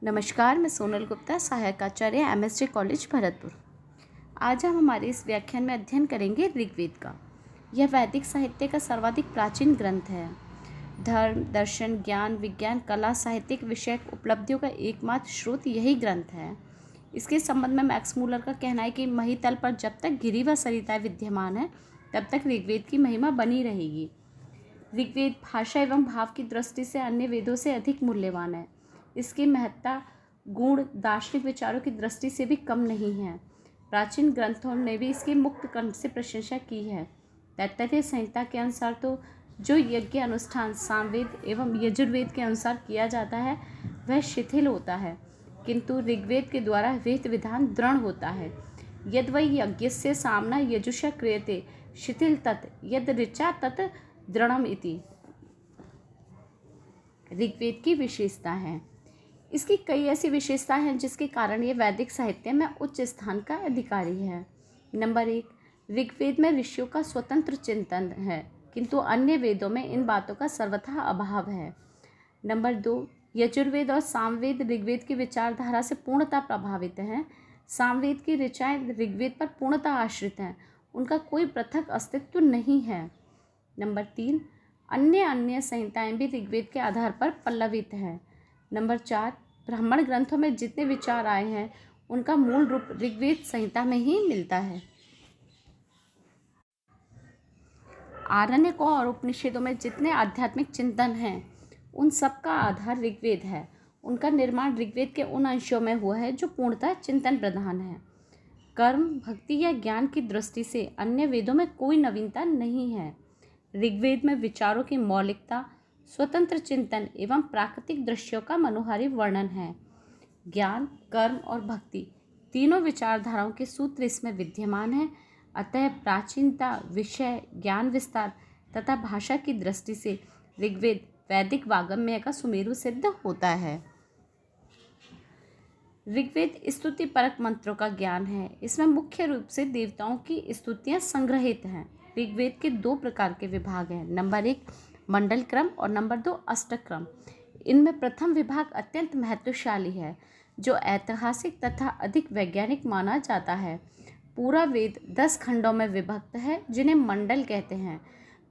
नमस्कार, मैं सोनल गुप्ता, सहायक आचार्य एमएसजे कॉलेज भरतपुर। आज हम हमारे इस व्याख्यान में अध्ययन करेंगे ऋग्वेद का। यह वैदिक साहित्य का सर्वाधिक प्राचीन ग्रंथ है। धर्म, दर्शन, ज्ञान, विज्ञान, कला, साहित्यिक विषयक उपलब्धियों का एकमात्र स्रोत यही ग्रंथ है। इसके संबंध में मैक्स मूलर का कहना है कि महीतल पर जब तक गिरि व सरिताएं विद्यमान है तब तक ऋग्वेद की महिमा बनी रहेगी। ऋग्वेद भाषा एवं भाव की दृष्टि से अन्य वेदों से अधिक मूल्यवान है। इसकी महत्ता गुण दार्शनिक विचारों की दृष्टि से भी कम नहीं है। प्राचीन ग्रंथों ने भी इसकी मुक्त कंठ से प्रशंसा की है। तैत्तरीय संहिता के अनुसार तो जो यज्ञ अनुष्ठान सामवेद एवं यजुर्वेद के अनुसार किया जाता है वह शिथिल होता है, किंतु ऋग्वेद के द्वारा वेद विधान दृढ़ होता है। यद वै यज्ञस्य सामना यजुषा क्रियते शिथिल तत् यद ऋचा तत् दृढ़म इति। ऋग्वेद की विशेषता है। इसकी कई ऐसी विशेषता हैं जिसके कारण ये वैदिक साहित्य में उच्च स्थान का अधिकारी है। नंबर 1, ऋग्वेद में ऋषियों का स्वतंत्र चिंतन है, किंतु अन्य वेदों में इन बातों का सर्वथा अभाव है। नंबर 2, यजुर्वेद और सामवेद ऋग्वेद की विचारधारा से पूर्णतः प्रभावित हैं। सामवेद की ऋचाएँ ऋग्वेद पर पूर्णतः आश्रित हैं, उनका कोई पृथक अस्तित्व नहीं है। नंबर 3, अन्य संहिताएं भी ऋग्वेद के आधार पर पल्लवित हैं। नंबर 4, ब्राह्मण ग्रंथों में जितने विचार आए हैं उनका मूल रूप ऋग्वेद संहिता में ही मिलता है। आरण्यकों और उपनिषदों में जितने आध्यात्मिक चिंतन हैं उन सब का आधार ऋग्वेद है। उनका निर्माण ऋग्वेद के उन अंशों में हुआ है जो पूर्णतः चिंतन प्रधान है। कर्म, भक्ति या ज्ञान की दृष्टि से अन्य वेदों में कोई नवीनता नहीं है। ऋग्वेद में विचारों की मौलिकता, स्वतंत्र चिंतन एवं प्राकृतिक दृश्यों का मनोहारी वर्णन है। ज्ञान, कर्म और भक्ति तीनों विचारधाराओं के सूत्र इसमें विद्यमान हैं। अतः प्राचीनता, विषय, ज्ञान विस्तार तथा भाषा की दृष्टि से ऋग्वेद वैदिक वाग्मय का सुमेरु सिद्ध होता है। ऋग्वेद स्तुति परक मंत्रों का ज्ञान है। इसमें मुख्य रूप से देवताओं की स्तुतियाँ संग्रहित हैं। ऋग्वेद के 2 प्रकार के विभाग हैं। नंबर 1, मंडल क्रम और नंबर 2, अष्टक क्रम। इनमें प्रथम विभाग अत्यंत महत्वशाली है, जो ऐतिहासिक तथा अधिक वैज्ञानिक माना जाता है। पूरा वेद 10 खंडों में विभक्त है, जिन्हें मंडल कहते हैं।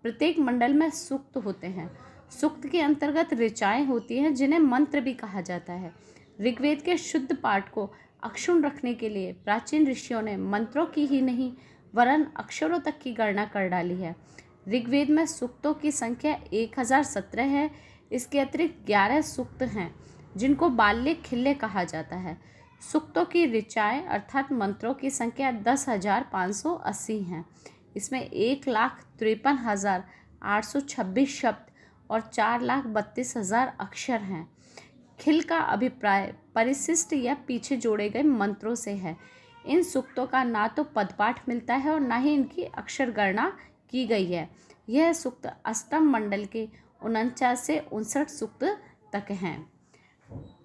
प्रत्येक मंडल में सूक्त होते हैं। सूक्त के अंतर्गत ऋचाएँ होती हैं, जिन्हें मंत्र भी कहा जाता है। ऋग्वेद के शुद्ध पाठ को अक्षुण्ण रखने के लिए प्राचीन ऋषियों ने मंत्रों की ही नहीं वरन अक्षरों तक की गणना कर डाली है। ऋग्वेद में सूक्तों की संख्या 1017 है। इसके अतिरिक्त 11 सूक्त हैं, जिनको बाल्य खिल्य कहा जाता है। सूक्तों की ऋचाएँ अर्थात मंत्रों की संख्या 10,580 हैं। इसमें 1,53,826 शब्द और 4,32,000 अक्षर हैं। खिल का अभिप्राय परिशिष्ट या पीछे जोड़े गए मंत्रों से है। इन सूक्तों का ना तो पदपाठ मिलता है और ना ही इनकी अक्षर गणना की गई है। यह सूक्त अष्टम मंडल के 49 से 59 सूक्त तक हैं।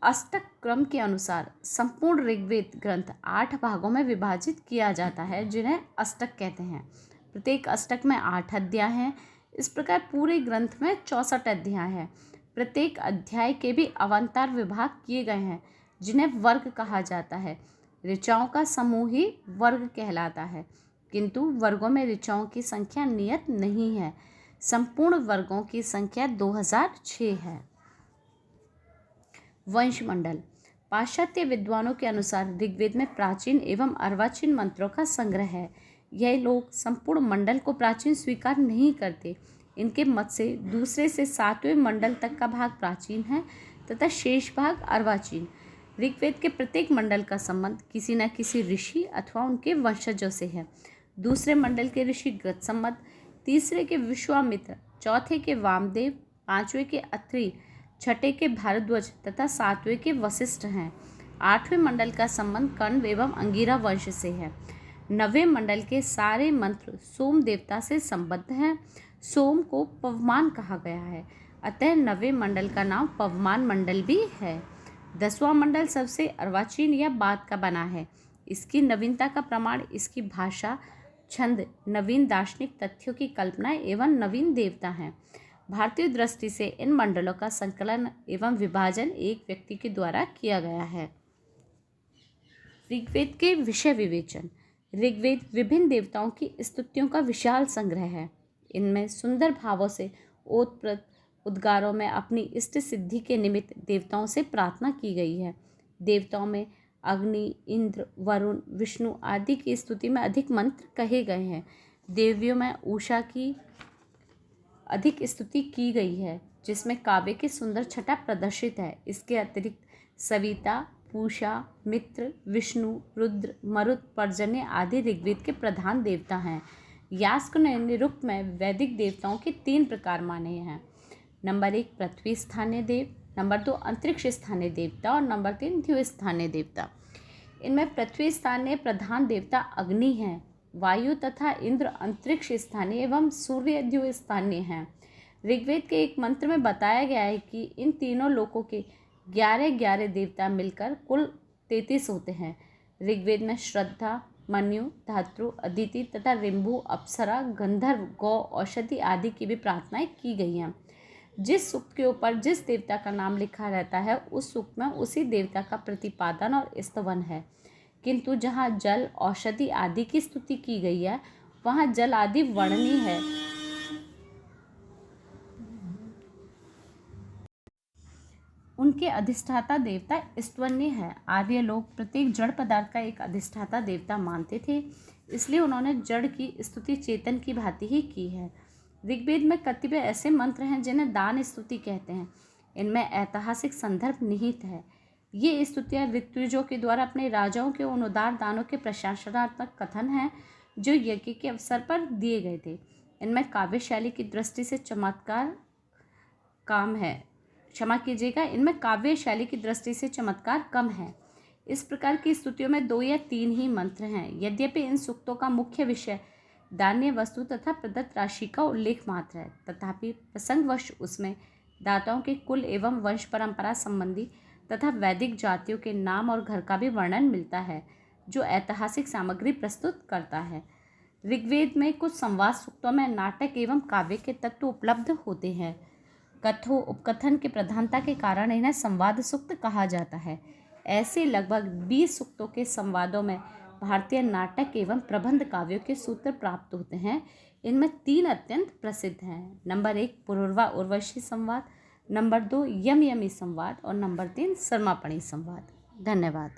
अष्टक क्रम के अनुसार संपूर्ण ऋग्वेद ग्रंथ 8 भागों में विभाजित किया जाता है, जिन्हें अष्टक कहते हैं। प्रत्येक अष्टक में 8 अध्याय हैं। इस प्रकार पूरे ग्रंथ में 64 अध्याय हैं। प्रत्येक अध्याय के भी अवंतर विभाग किए गए हैं, जिन्हें वर्ग कहा जाता है। ऋचाओं का समूह ही वर्ग कहलाता है, किंतु वर्गों में ऋचाओं की संख्या नियत नहीं है। संपूर्ण वर्गों की संख्या 2006 है। वंशमंडल। पाश्चात्य विद्वानों के अनुसार ऋग्वेद में प्राचीन एवं अर्वाचीन मंत्रों का संग्रह है। यह लोग संपूर्ण मंडल को प्राचीन स्वीकार नहीं करते। इनके मत से दूसरे से 7वें मंडल तक का भाग प्राचीन है तथा शेष भाग अर्वाचीन। ऋग्वेद के प्रत्येक मंडल का संबंध किसी न किसी ऋषि अथवा उनके वंशजों से है। दूसरे मंडल के ऋषि गृत्समत, तीसरे के विश्वामित्र, चौथे के वामदेव, 5वें के अत्रि, 6ठे के भारद्वाज तथा 7वें के वशिष्ठ हैं। 8वें मंडल का संबंध कण्व एवं अंगिरा वंश से है। 9वें मंडल के सारे मंत्र सोम देवता से संबद्ध हैं। सोम को पवमान कहा गया है, अतः 9वें मंडल का नाम पवमान मंडल भी है। 10वां मंडल सबसे अर्वाचीन या बाद का बना है। इसकी नवीनता का प्रमाण इसकी भाषा, छंद, नवीन दार्शनिक तथ्यों की कल्पना एवं नवीन देवता हैं। भारतीय दृष्टि से इन मंडलों का संकलन एवं विभाजन एक व्यक्ति के द्वारा किया गया है। ऋग्वेद के विषय विवेचन। ऋग्वेद विभिन्न देवताओं की स्तुतियों का विशाल संग्रह है। इनमें सुंदर भावों से ओतप्रोत उद्गारों में अपनी इष्ट सिद्धि के निमित्त देवताओं से प्रार्थना की गई है। देवताओं में अग्नि, इंद्र, वरुण, विष्णु आदि की स्तुति में अधिक मंत्र कहे गए हैं। देवियों में उषा की अधिक स्तुति की गई है, जिसमें काव्य की सुंदर छटा प्रदर्शित है। इसके अतिरिक्त सविता, पूषा, मित्र, विष्णु, रुद्र, मरुत, पर्जन्य आदि ऋग्वेद के प्रधान देवता हैं। यास्क ने निरुक्त में वैदिक देवताओं के 3 प्रकार माने हैं। नंबर 1 पृथ्वी स्थानीय देव, नंबर 2 अंतरिक्ष स्थानीय देवता और नंबर 3 द्यु स्थानीय देवता। इनमें पृथ्वी स्थानीय प्रधान देवता अग्नि हैं, वायु तथा इंद्र अंतरिक्ष स्थानीय एवं सूर्य द्यु स्थानीय हैं। ऋग्वेद के एक मंत्र में बताया गया है कि इन तीनों लोकों के 11 देवता मिलकर कुल 33 होते हैं। ऋग्वेद में श्रद्धा, मन्यु, धातु, अदिति तथा रिंभु, अप्सरा, गंधर्व, गौ, औषधि आदि की भी प्रार्थनाएं की गई हैं। जिस सूक्त के ऊपर जिस देवता का नाम लिखा रहता है उस सूक्त में उसी देवता का प्रतिपादन और स्तवन है, किंतु जहाँ जल, औषधि आदि की स्तुति की गई है वहाँ जल आदि वर्णनीय है। उनके अधिष्ठाता देवता स्तवनीय है। आर्य लोग प्रत्येक जड़ पदार्थ का एक अधिष्ठाता देवता मानते थे, इसलिए उन्होंने जड़ की स्तुति चेतन की भांति ही की है। ऋग्वेद में कतिपय ऐसे मंत्र हैं जिन्हें दान स्तुति कहते हैं। इनमें ऐतिहासिक संदर्भ निहित है। ये स्तुतियाँ ऋत्विजों के द्वारा अपने राजाओं के उन उदार दानों के प्रशंसनात्मक कथन हैं जो यज्ञ के अवसर पर दिए गए थे। इनमें काव्य शैली की दृष्टि से चमत्कार काम है, क्षमा कीजिएगा, इनमें काव्य शैली की दृष्टि से चमत्कार कम है। इस प्रकार की स्तुतियों में 2 या 3 ही मंत्र हैं। यद्यपि इन सूक्तों का मुख्य विषय दान्य वस्तु तथा प्रदत्त राशि का उल्लेख मात्र है, तथापि प्रसंगवश उसमें दाताओं के कुल एवं वंश परंपरा संबंधी तथा वैदिक जातियों के नाम और घर का भी वर्णन मिलता है, जो ऐतिहासिक सामग्री प्रस्तुत करता है। ऋग्वेद में कुछ संवाद सूक्तों में नाटक एवं काव्य के तत्व उपलब्ध होते हैं। कथो उपकथन के प्रधानता के कारण इन्हें संवाद सूक्त कहा जाता है। ऐसे लगभग 20 सूक्तों के संवादों में भारतीय नाटक एवं प्रबंध काव्यों के सूत्र प्राप्त होते हैं। इनमें 3 अत्यंत प्रसिद्ध हैं। नंबर 1 पुरुरवा उर्वशी संवाद, नंबर 2 यम यमी संवाद और नंबर 3 सरमापणी संवाद। धन्यवाद।